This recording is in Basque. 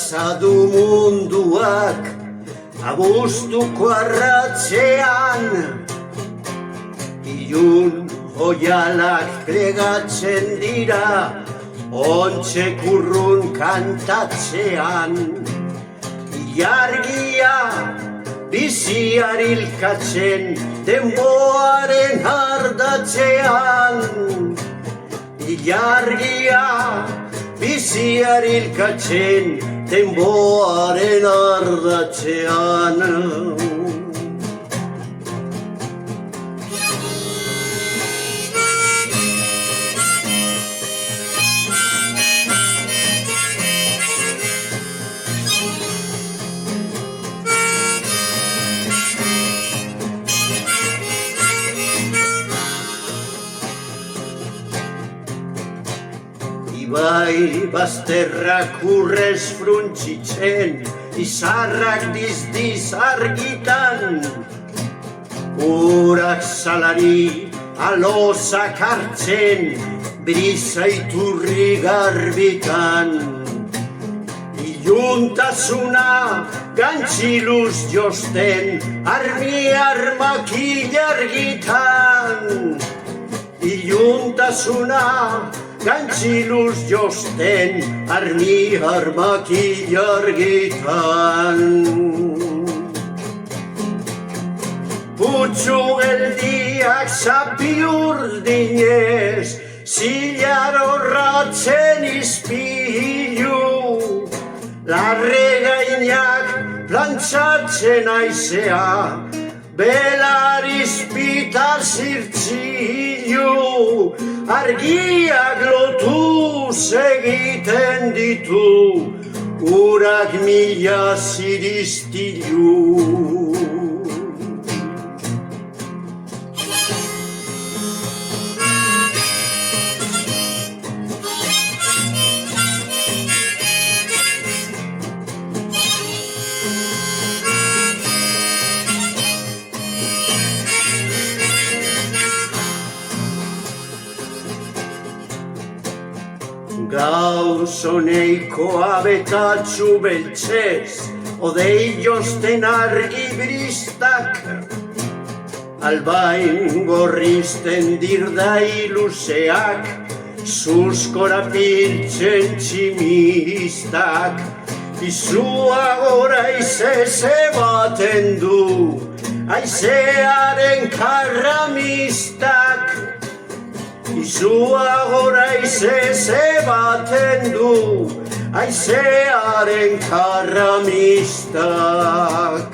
pasadu munduak abuztuko arratzean, ilun hoialak plegatzen dira ontxe kurrun kantatzean. Ilargia biziar ilkatzen denboaren ardatzean. Ilargia biziar ilkatzen denboaren ardatzean. Ibai bazterrak urrez fruntzitzen, izarrak dizdiz argitan, urak salari alozak hartzen, brisa iturri garbitan. Iluntasuna gantziluz josten, armi armak ilargitan. Iluntasuna gantziluz josten, armi armak ilargitan. Putzu geldiak zapi urdinez, zilar horratzen izpilu. Larre gainak plantzatzen aizea, belar izpita zirtzilu. Argiak lotuz egiten ditu, urak mila ziriztilu. Gauz honeiko abetatzu beltzez, odei josten argi bristak, albain gorrizten dirdai luzeak, zuzkora piltzen tximistak. Izua gora izeze baten du, aizearen karramistak. Izua gora izeze baten du, aizearen karramistak.